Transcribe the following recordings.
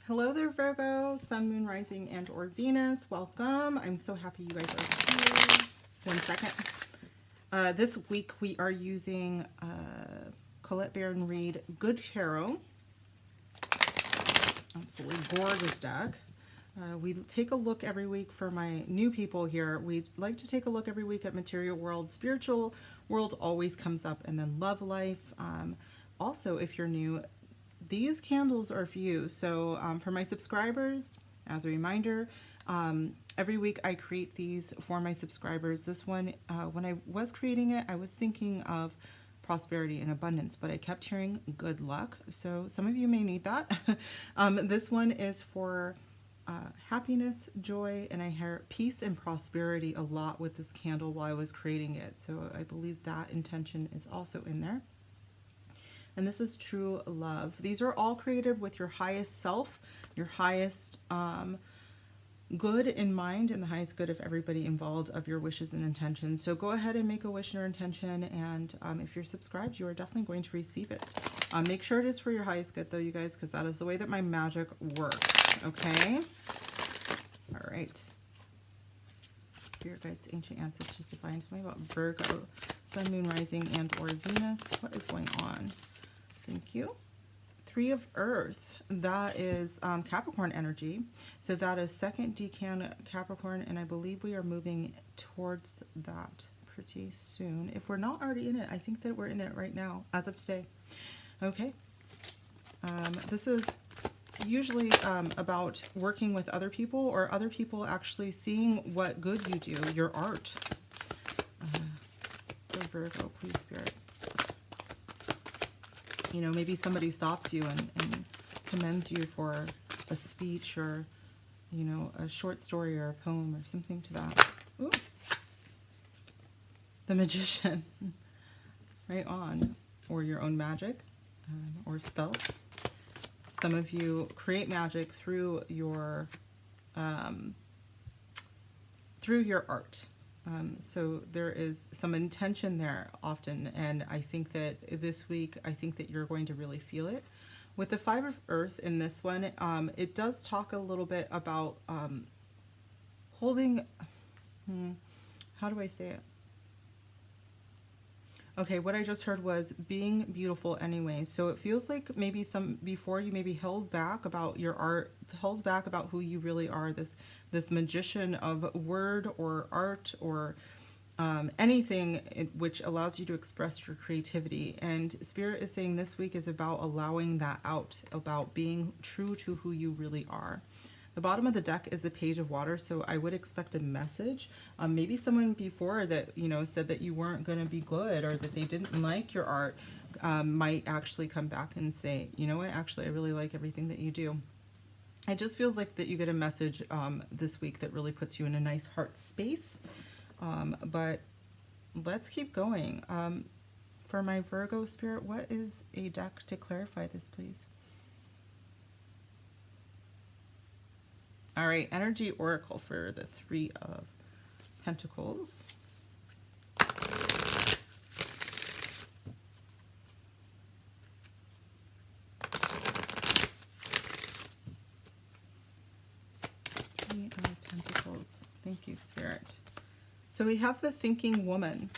Hello there, Virgo, Sun, Moon, Rising, and or Venus. Welcome. I'm so happy you guys are here. 1 second. This week we are using Colette Baron Reid Good Tarot. Absolutely gorgeous deck. We take a look every week for my new people here. We like to take a look every week at material world. Spiritual world always comes up, and then love life. Also, if you're new, these candles are for you. So for my subscribers, as a reminder, every week I create these for my subscribers. This one, when I was creating it, I was thinking of prosperity and abundance, but I kept hearing good luck. So some of you may need that. This one is for happiness, joy, and I hear peace and prosperity a lot with this candle while I was creating it. So I believe that intention is also in there. And this is true love. These are all created with your highest self, your highest good in mind, and the highest good of everybody involved, of your wishes and intentions. So go ahead and make a wish or intention, and if you're subscribed, you are definitely going to receive it. Make sure it is for your highest good, though, you guys, because that is the way that my magic works. Okay? All right. Spirit guides, ancient ancestors, divine. Tell me about Virgo, Sun, Moon, Rising, and or Venus. What is going on? Thank you. 3 of Earth. That is Capricorn energy. So that is second decan Capricorn, and I believe we are moving towards that pretty soon. If we're not already in it, I think that we're in it right now, as of today. Okay. This is usually about working with other people, or other people actually seeing what good you do, your art. For Virgo, please, Spirit. You know, maybe somebody stops you and commends you for a speech, or, you know, a short story or a poem or something to that. Ooh. The Magician. Right on. Or your own magic or spell. Some of you create magic through your art. So there is some intention there often, and I think that this week, I think that you're going to really feel it. With the 5 of Earth in this one, it does talk a little bit about holding, how do I say it? Okay, what I just heard was being beautiful anyway. So it feels like maybe before you maybe held back about your art, held back about who you really are, this magician of word or art or anything which allows you to express your creativity. And Spirit is saying this week is about allowing that out, about being true to who you really are. The bottom of the deck is a page of water, so I would expect a message. Maybe someone before that, you know, said that you weren't going to be good, or that they didn't like your art, might actually come back and say, you know what, actually I really like everything that you do. It just feels like that you get a message this week that really puts you in a nice heart space. But let's keep going. For my Virgo Spirit, what is a deck to clarify this, please? All right, Energy Oracle for the 3 of Pentacles. Three of Pentacles. Thank you, Spirit. So we have the Thinking Woman.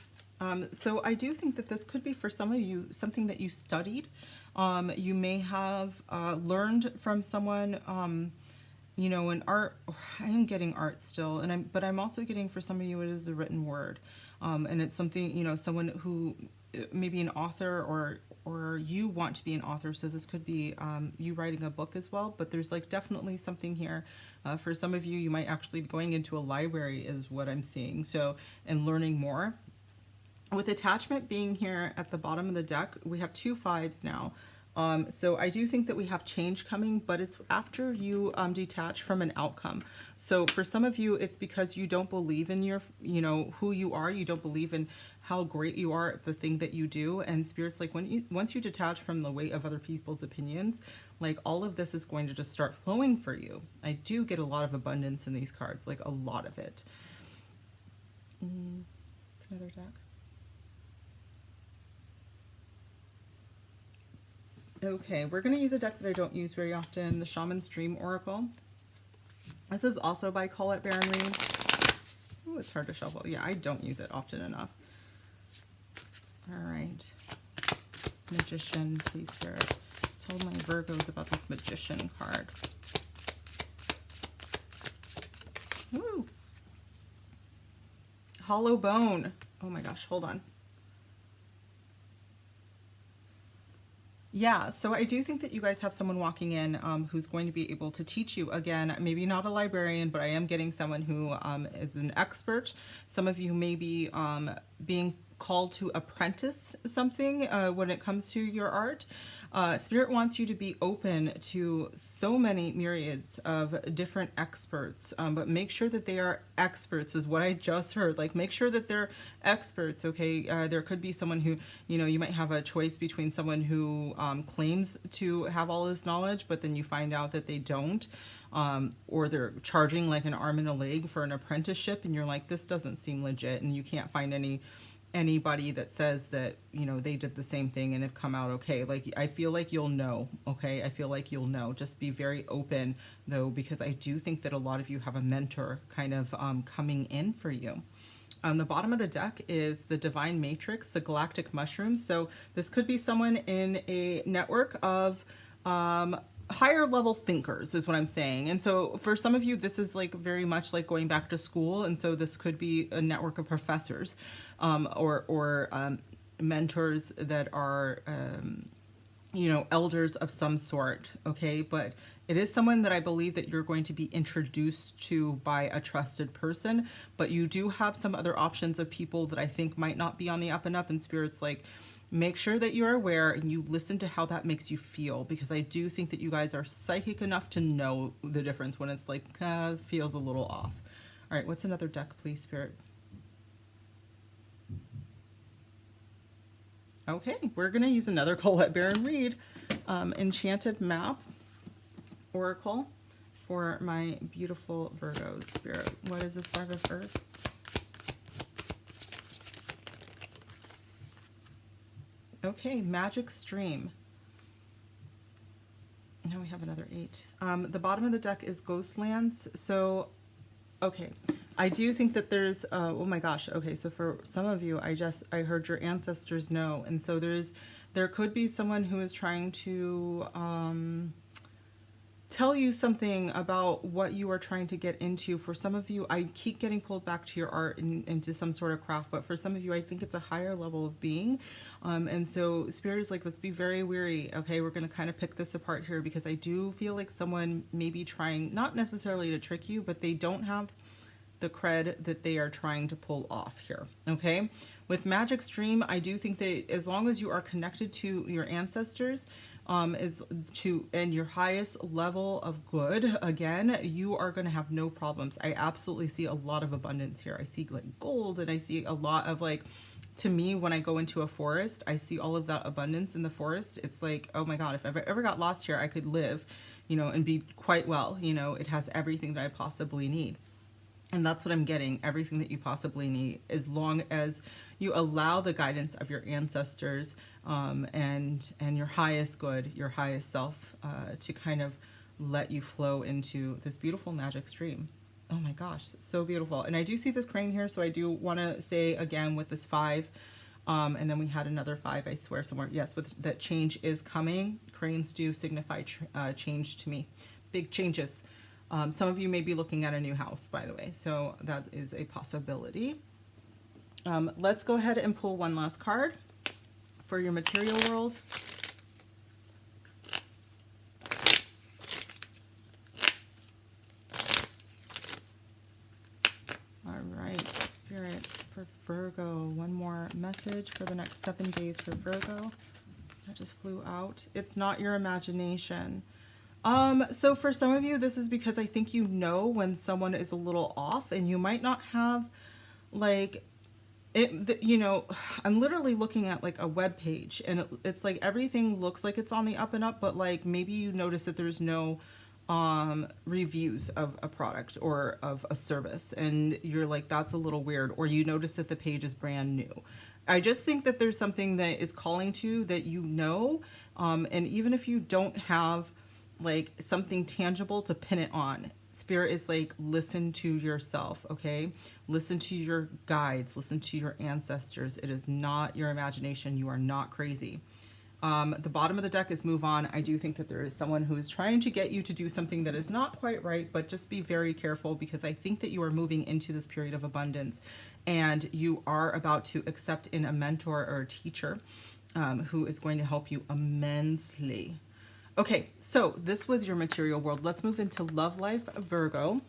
So I do think that this could be for some of you something that you studied. You may have learned from someone. You know, in art, I am getting art still, but I'm also getting, for some of you, it is a written word, and it's something, you know, someone who maybe an author, or you want to be an author. So this could be you writing a book as well. But there's like definitely something here. For some of you, you might actually be going into a library, is what I'm seeing. So, and learning more. With attachment being here at the bottom of the deck, we have 2 5s now. So I do think that we have change coming, but it's after you detach from an outcome. So for some of you, it's because you don't believe in your, you know, who you are. You don't believe in how great you are at the thing that you do. And Spirit's like, once you detach from the weight of other people's opinions, like all of this is going to just start flowing for you. I do get a lot of abundance in these cards, like a lot of it. It's another deck. Okay, we're going to use a deck that I don't use very often, the Shaman's Dream Oracle. This is also by Colette Baron Reed. Ooh, it's hard to shuffle. Yeah, I don't use it often enough. All right. Magician, please, Spirit. Tell my Virgos about this Magician card. Woo! Hollow Bone. Oh my gosh, hold on. Yeah, so I do think that you guys have someone walking in who's going to be able to teach you. Again, maybe not a librarian, but I am getting someone who is an expert. Some of you may be being called to apprentice something when it comes to your art. Spirit wants you to be open to so many myriads of different experts, but make sure that they are experts is what I just heard. Like, make sure that they're experts, okay? There could be someone who, you know, you might have a choice between someone who claims to have all this knowledge, but then you find out that they don't, or they're charging like an arm and a leg for an apprenticeship, and you're like, this doesn't seem legit, and you can't find anybody that says that, you know, they did the same thing and have come out okay. Like, I feel like you'll know, okay? I feel like you'll know. Just be very open, though, because I do think that a lot of you have a mentor kind of coming in for you. On the bottom of the deck is the Divine Matrix, the Galactic Mushroom. So this could be someone in a network of higher level thinkers is what I'm saying. And so for some of you, this is like very much like going back to school. And so this could be a network of professors or mentors that are, you know, elders of some sort. Okay. But it is someone that I believe that you're going to be introduced to by a trusted person, but you do have some other options of people that I think might not be on the up and up, and Spirit's like, make sure that you're aware and you listen to how that makes you feel, because I do think that you guys are psychic enough to know the difference when it's like, feels a little off. All right, what's another deck, please, Spirit? Okay, we're going to use another Colette Baron Reed Enchanted Map Oracle for my beautiful Virgos, Spirit. What is this, Five of Earth? Okay, Magic Stream. Now we have another 8. The bottom of the deck is Ghostlands. So, okay, I do think that there's, oh my gosh, okay, so for some of you, I heard your ancestors know. And so there could be someone who is trying to tell you something about what you are trying to get into. For some of you, I keep getting pulled back to your art and into some sort of craft, but for some of you, I think it's a higher level of being. And so Spirit is like, let's be very wary. Okay, we're going to kind of pick this apart here, because I do feel like someone may be trying, not necessarily to trick you, but they don't have the cred that they are trying to pull off here. Okay, with Magic Stream, I do think that as long as you are connected to your ancestors, and your highest level of good, again, you are going to have no problems. I absolutely see a lot of abundance here. I see like gold, and I see a lot of, like, to me, when I go into a forest, I see all of that abundance in the forest. It's like, oh my God, if I ever got lost here, I could live, you know, and be quite well. You know, it has everything that I possibly need. And that's what I'm getting, everything that you possibly need, as long as you allow the guidance of your ancestors and your highest good, your highest self, to kind of let you flow into this beautiful magic stream. Oh my gosh, so beautiful. And I do see this crane here, so I do want to say again with this 5, and then we had another 5, I swear, somewhere. Yes, with that change is coming. Cranes do signify change to me. Big changes. Some of you may be looking at a new house, by the way, so that is a possibility. Let's go ahead and pull one last card for your material world. All right, Spirit for Virgo. One more message for the next 7 days for Virgo. That just flew out. It's not your imagination. So for some of you, this is because I think you know when someone is a little off, and you might not have, like, you know, I'm literally looking at like a web page, and it's like everything looks like it's on the up and up, but like maybe you notice that there's no reviews of a product or of a service, and you're like, that's a little weird. Or you notice that the page is brand new. I just think that there's something that is calling to you that you know, and even if you don't have like something tangible to pin it on, Spirit is like, listen to yourself, okay? Listen to your guides, listen to your ancestors. It is not your imagination. You are not crazy. The bottom of the deck is move on. I do think that there is someone who is trying to get you to do something that is not quite right, but just be very careful, because I think that you are moving into this period of abundance and you are about to accept in a mentor or a teacher who is going to help you immensely. Okay, so this was your material world. Let's move into love life, Virgo.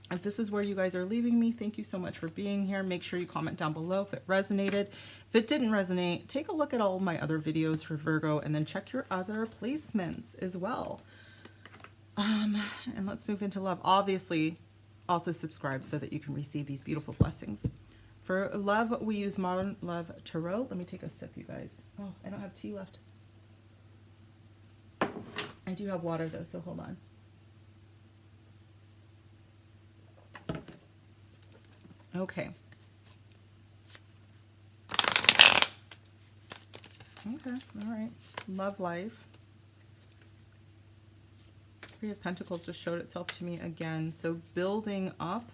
If this is where you guys are leaving me, thank you so much for being here. Make sure you comment down below if it resonated. If it didn't resonate, take a look at all my other videos for Virgo and then check your other placements as well. And let's move into love. Obviously, also subscribe so that you can receive these beautiful blessings. For love, we use Modern Love Tarot. Let me take a sip, you guys. Oh, I don't have tea left. I do have water though, so hold on. Okay. Okay, all right. Love life. Three of Pentacles just showed itself to me again. So building up.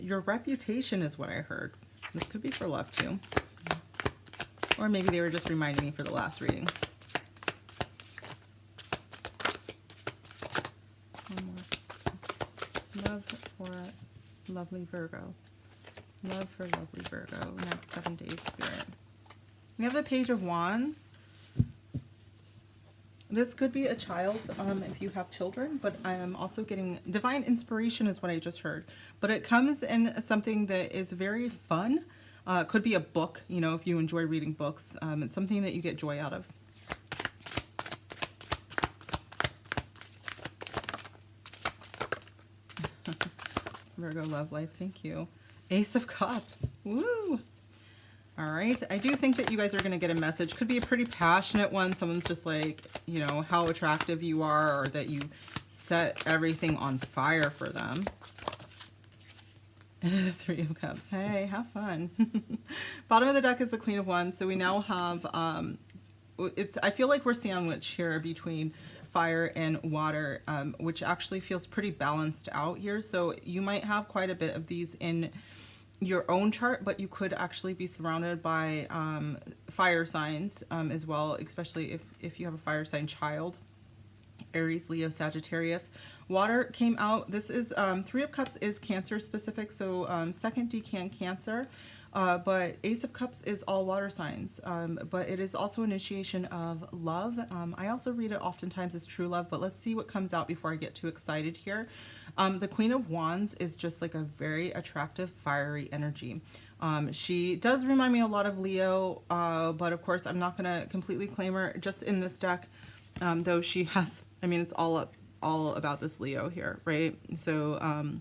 Your reputation is what I heard. This could be for love too. Or maybe they were just reminding me for the last reading. One more. Love for lovely Virgo. Love for lovely Virgo. Next 7 days, Spirit. We have the Page of Wands. This could be a child if you have children, but I am also getting divine inspiration is what I just heard. But it comes in something that is very fun. It could be a book, you know, if you enjoy reading books. It's something that you get joy out of. Virgo love life, thank you. Ace of Cups, woo! All right, I do think that you guys are going to get a message. Could be a pretty passionate one. Someone's just like, you know, how attractive you are, or that you set everything on fire for them. Three of Cups, hey, have fun. Bottom of the deck is the Queen of Wands, so we now have, I feel like we're sandwiched here between fire and water, which actually feels pretty balanced out here. So you might have quite a bit of these in your own chart, but you could actually be surrounded by fire signs as well, especially if you have a fire sign child. Aries, Leo, Sagittarius. Water came out. This is Three of Cups is Cancer specific, so second decan Cancer. But Ace of Cups is all water signs, but it is also initiation of love. I also read it oftentimes as true love, but let's see what comes out before I get too excited here. The Queen of Wands is just like a very attractive, fiery energy. She does remind me a lot of Leo, but of course I'm not going to completely claim her just in this deck, though she has, I mean, it's all about this Leo here, right? So,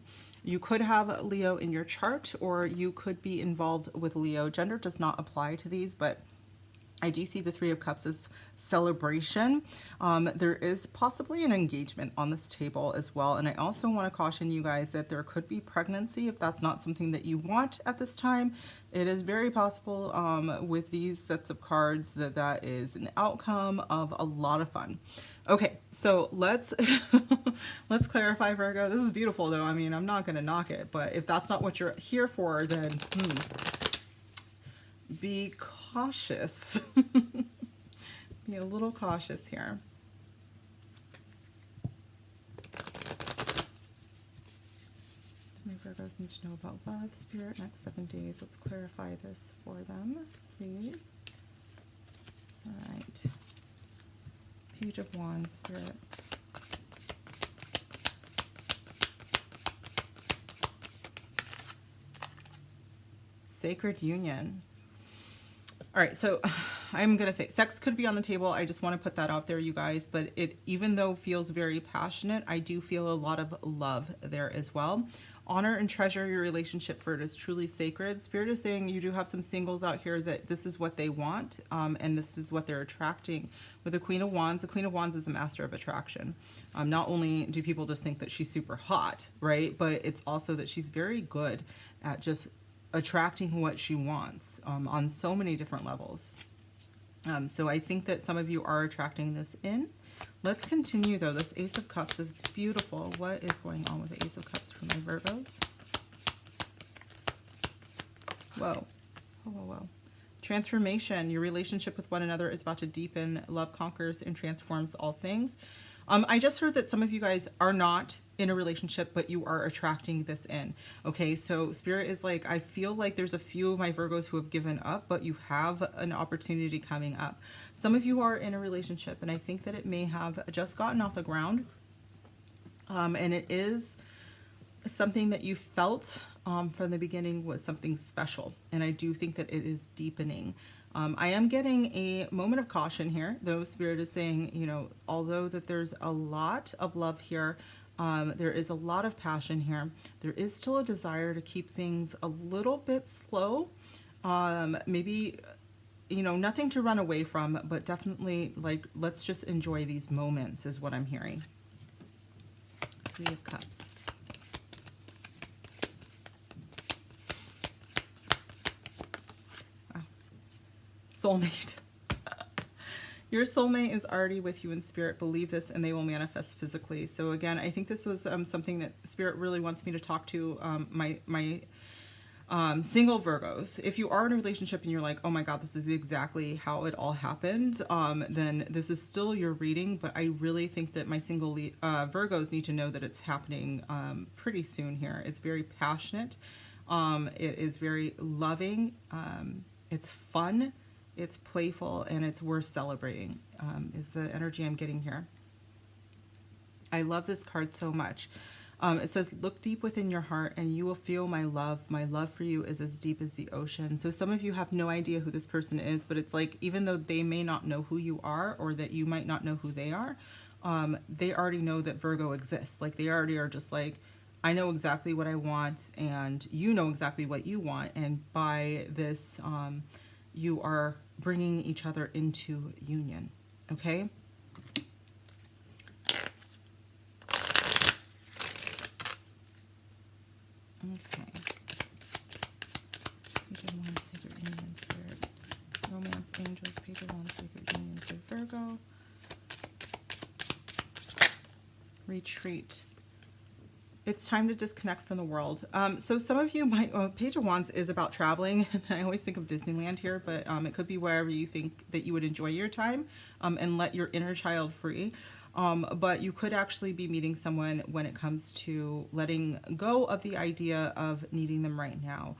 you could have Leo in your chart, or you could be involved with Leo. Gender does not apply to these, but I do see the Three of Cups as celebration. There is possibly an engagement on this table as well. And I also want to caution you guys that there could be pregnancy if that's not something that you want at this time. It is very possible with these sets of cards that is an outcome of a lot of fun. Okay, so let's let's clarify, Virgo. This is beautiful though. I mean, I'm not going to knock it, but if that's not what you're here for, then be cautious. Be a little cautious here. My Virgos need to know about love, Spirit, next 7 days. Let's clarify this for them, please. All right. Page of Wands, Spirit. Sacred union. All right, so I'm going to say sex could be on the table. I just want to put that out there, you guys. But it, even though feels very passionate, I do feel a lot of love there as well. Honor and treasure your relationship, for it is truly sacred. Spirit is saying you do have some singles out here that this is what they want, and this is what they're attracting. With the Queen of Wands, the Queen of Wands is a master of attraction. Not only do people just think that she's super hot, right? But it's also that she's very good at just attracting what she wants on so many different levels. So I think that some of you are attracting this in. Let's continue though. This Ace of Cups is beautiful. What is going on with the Ace of Cups for my Virgos? Whoa. Whoa, whoa, whoa. Transformation. Your relationship with one another is about to deepen. Love conquers and transforms all things. I just heard that some of you guys are not in a relationship, but you are attracting this in. Okay, so Spirit is like, I feel like there's a few of my Virgos who have given up, but you have an opportunity coming up. Some of you are in a relationship, and I think that it may have just gotten off the ground. And it is something that you felt from the beginning was something special. And I do think that it is deepening. I am getting a moment of caution here, though Spirit is saying, you know, although that there's a lot of love here, there is a lot of passion here, there is still a desire to keep things a little bit slow. Maybe, you know, nothing to run away from, but definitely like, let's just enjoy these moments is what I'm hearing. Three of Cups. Soulmate. Your soulmate is already with you in spirit. Believe this and they will manifest physically. So again, I think this was something that Spirit really wants me to talk to my single Virgos. If you are in a relationship and you're like, oh my God, this is exactly how it all happened, then this is still your reading. But I really think that my single Virgos need to know that it's happening pretty soon here. It's very passionate. It is very loving. It's fun. It's playful, and it's worth celebrating, is the energy I'm getting here. I love this card so much. It says, look deep within your heart and you will feel my love. My love for you is as deep as the ocean. So some of you have no idea who this person is, but it's like, even though they may not know who you are, or that you might not know who they are, they already know that Virgo exists. Like, they already are just like, I know exactly what I want, and you know exactly what you want. And by this, you are bringing each other into union. Okay? Okay. Page of Wands, Sacred Union, Spirit. Romance, Angels, Page of Wands, Sacred Union for Virgo. Retreat. It's time to disconnect from the world. So some of you might, Page of Wands is about traveling. I always think of Disneyland here, but it could be wherever you think that you would enjoy your time and let your inner child free. But you could actually be meeting someone when it comes to letting go of the idea of needing them right now.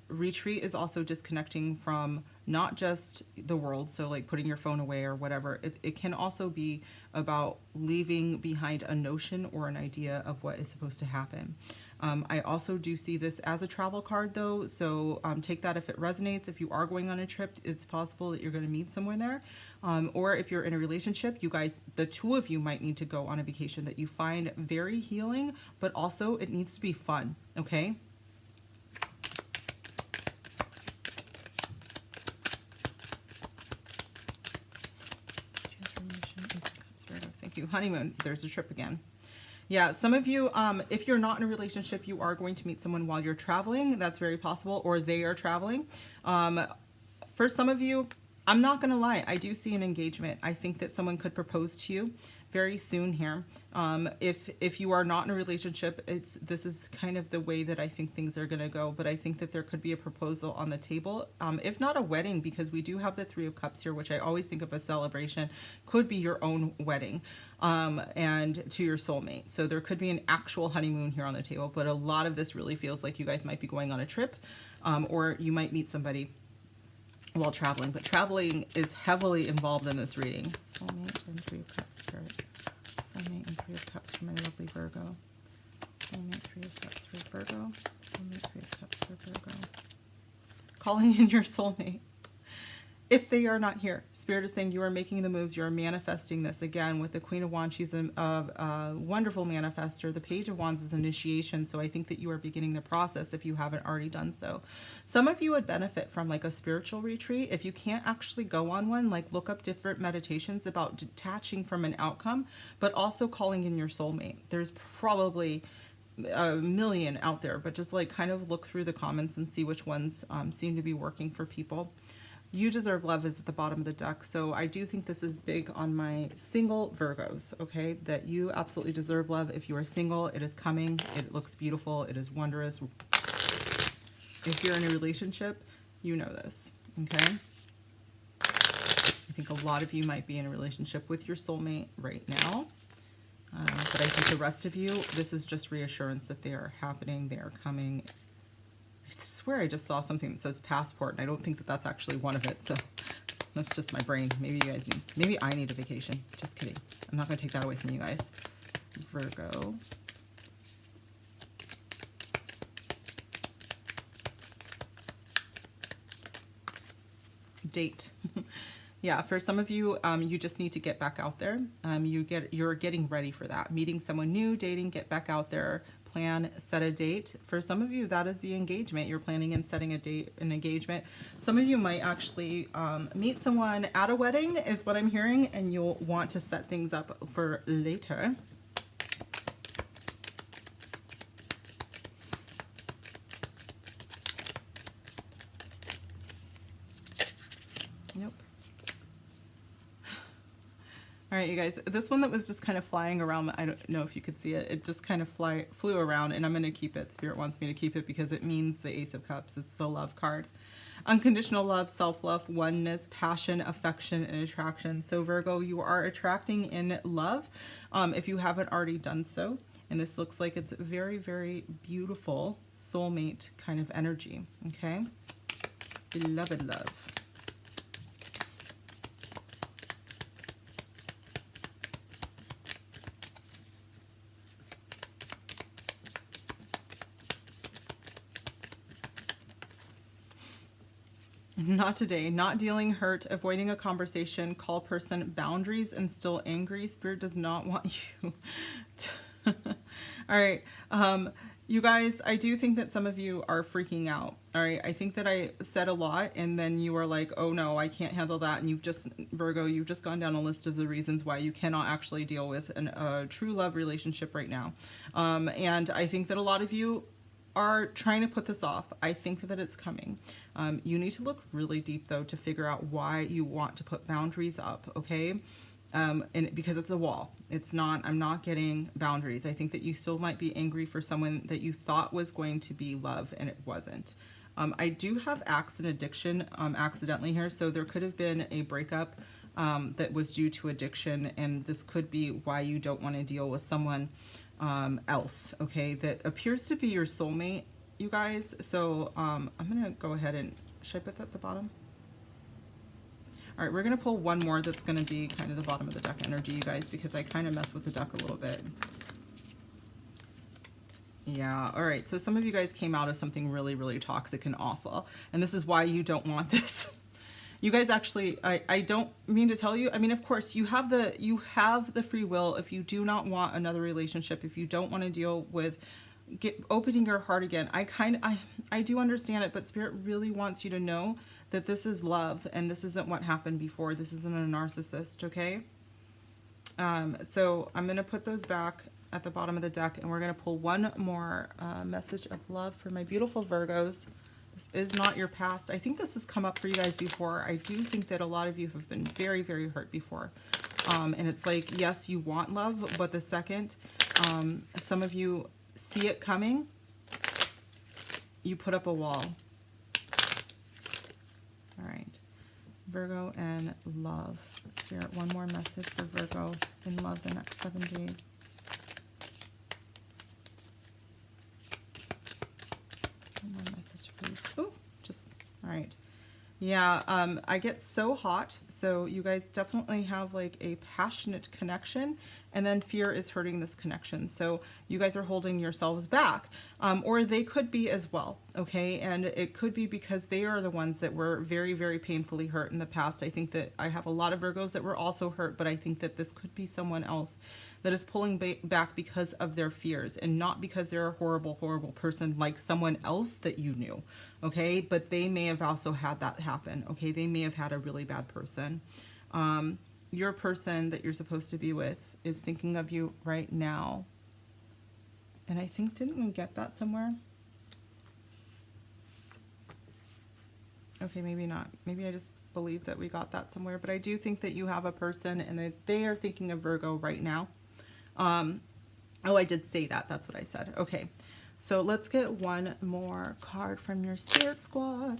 Retreat is also disconnecting from not just the world, so like putting your phone away or whatever. It can also be about leaving behind a notion or an idea of what is supposed to happen. I also do see this as a travel card though, so take that if it resonates. If you are going on a trip, it's possible that you're going to meet someone there. Or if you're in a relationship, you guys, the two of you might need to go on a vacation that you find very healing, but also it needs to be fun, okay? Thank you. Honeymoon. There's a trip again. Yeah, some of you, if you're not in a relationship, you are going to meet someone while you're traveling. That's very possible, or they are traveling. For some of you, I'm not going to lie, I do see an engagement. I think that someone could propose to you very soon here. If you are not in a relationship, this is kind of the way that I think things are going to go, but I think that there could be a proposal on the table. If not a wedding, because we do have the Three of Cups here, which I always think of as celebration, could be your own wedding, and to your soulmate. So there could be an actual honeymoon here on the table, but a lot of this really feels like you guys might be going on a trip, or you might meet somebody while traveling, but traveling is heavily involved in this reading. Soulmate and Three of Cups, Spirit. Soulmate and Three of Cups for my lovely Virgo. Soulmate, Three of Cups for Virgo. Soulmate, Three of Cups for Virgo. Calling in your soulmate. If they are not here, Spirit is saying you are making the moves, you are manifesting this. Again, with the Queen of Wands, she's a wonderful manifester. The Page of Wands is initiation, so I think that you are beginning the process if you haven't already done so. Some of you would benefit from like a spiritual retreat. If you can't actually go on one, like look up different meditations about detaching from an outcome, but also calling in your soulmate. There's probably a million out there, but just like kind of look through the comments and see which ones seem to be working for people. You deserve love is at the bottom of the deck. So I do think this is big on my single Virgos, okay? That you absolutely deserve love. If you are single, it is coming. It looks beautiful. It is wondrous. If you're in a relationship, you know this, okay? I think a lot of you might be in a relationship with your soulmate right now. But I think the rest of you, this is just reassurance that they are happening. They are coming. I swear I just saw something that says passport, and I don't think that that's actually one of it. So that's just my brain. Maybe you guys need, maybe I need a vacation. Just kidding. I'm not going to take that away from you guys. Virgo. Date. Yeah, for some of you, you just need to get back out there. You're getting ready for that. Meeting someone new, dating, get back out there, plan, set a date. For some of you, that is the engagement. You're planning and setting a date, an engagement. Some of you might actually meet someone at a wedding, is what I'm hearing, and you'll want to set things up for later. Yep. All right, you guys, this one that was just kind of flying around, I don't know if you could see it. It just kind of flew around, and I'm going to keep it. Spirit wants me to keep it because it means the Ace of Cups. It's the love card. Unconditional love, self-love, oneness, passion, affection, and attraction. So Virgo, you are attracting in love if you haven't already done so. And this looks like it's very, very beautiful soulmate kind of energy, okay? Beloved love. Not today. Not dealing hurt, avoiding a conversation, call person, boundaries, and still angry. Spirit does not want you to... All right. You guys, I do think that some of you are freaking out. All right. I think that I said a lot, and then you are like, oh no, I can't handle that. And you've just, Virgo, you've just gone down a list of the reasons why you cannot actually deal with a true love relationship right now. And I think that a lot of you are trying to put this off. I think that it's coming. You need to look really deep though to figure out why you want to put boundaries up, okay? And because it's a wall. It's not, I'm not getting boundaries. I think that you still might be angry for someone that you thought was going to be love and it wasn't. I do have acts and addiction accidentally here, so there could have been a breakup that was due to addiction, and this could be why you don't want to deal with someone else, okay, that appears to be your soulmate, you guys. So I'm gonna go ahead and, should I put that at the bottom? All right, we're gonna pull one more that's gonna be kind of the bottom of the deck energy, you guys, because I kind of mess with the deck a little bit. Yeah, all right, so some of you guys came out of something really, really toxic and awful, and this is why you don't want this. You guys actually, I don't mean to tell you, I mean, of course, you have the free will. If you do not want another relationship, if you don't want to deal with opening your heart again, I do understand it, but Spirit really wants you to know that this is love, and this isn't what happened before. This isn't a narcissist, okay? So I'm going to put those back at the bottom of the deck, and we're going to pull one more message of love for my beautiful Virgos. This is not your past. I think this has come up for you guys before. I do think that a lot of you have been very, very hurt before. And it's like, yes, you want love, but the second some of you see it coming, you put up a wall. All right. Virgo and love. Spirit, one more message for Virgo in love the next 7 days. One more message, please. Oh, just, all right. Yeah, I get so hot. So you guys definitely have like a passionate connection, and then fear is hurting this connection. So you guys are holding yourselves back, or they could be as well. Okay. And it could be because they are the ones that were very, very painfully hurt in the past. I think that I have a lot of Virgos that were also hurt, but I think that this could be someone else that is pulling back because of their fears, and not because they're a horrible, horrible person like someone else that you knew. Okay. But they may have also had that happen. Okay. They may have had a really bad person. Your person that you're supposed to be with is thinking of you right now. And I think, didn't we get that somewhere? Okay, maybe not. Maybe I just believe that we got that somewhere. But I do think that you have a person and that they are thinking of Virgo right now. Oh, I did say that. That's what I said. Okay, so let's get one more card from your spirit squad.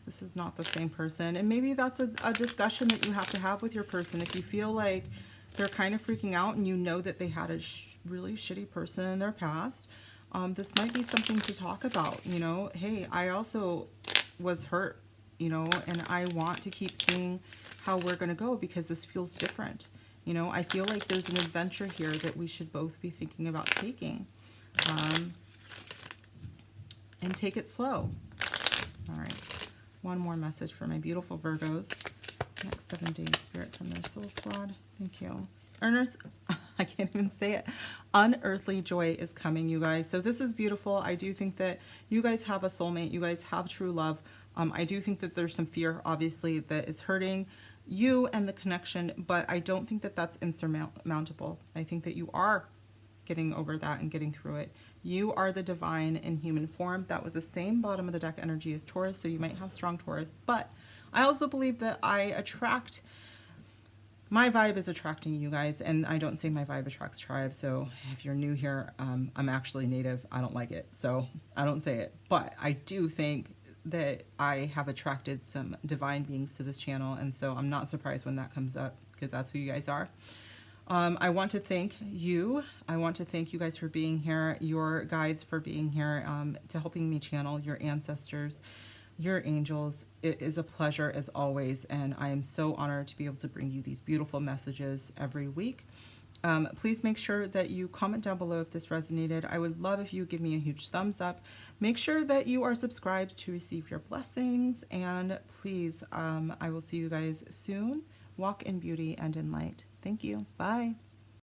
This is not the same person. And maybe that's a discussion that you have to have with your person. If you feel like they're kind of freaking out and you know that they had a really shitty person in their past, this might be something to talk about. You know, hey, I also was hurt, you know, and I want to keep seeing how we're going to go because this feels different. You know, I feel like there's an adventure here that we should both be thinking about taking. And take it slow. All right. One more message for my beautiful Virgos. Next 7 days, Spirit from their soul squad. Thank you. I can't even say it. Unearthly joy is coming, you guys. So this is beautiful. I do think that you guys have a soulmate. You guys have true love. I do think that there's some fear, obviously, that is hurting you and the connection, but I don't think that that's insurmountable. I think that you are getting over that and getting through it. You are the divine in human form. That was the same bottom of the deck energy as Taurus, so you might have strong Taurus, but I also believe that my vibe is attracting you guys, and I don't say my vibe attracts tribe, so if you're new here, I'm actually native. I don't like it, so I don't say it, but I do think that I have attracted some divine beings to this channel, and so I'm not surprised when that comes up, because that's who you guys are. I want to thank you. I want to thank you guys for being here, your guides for being here, to helping me channel, your ancestors, your angels. It is a pleasure as always, and I am so honored to be able to bring you these beautiful messages every week. Please make sure that you comment down below if this resonated. I would love if you give me a huge thumbs up. Make sure that you are subscribed to receive your blessings, and please, I will see you guys soon. Walk in beauty and in light. Thank you. Bye.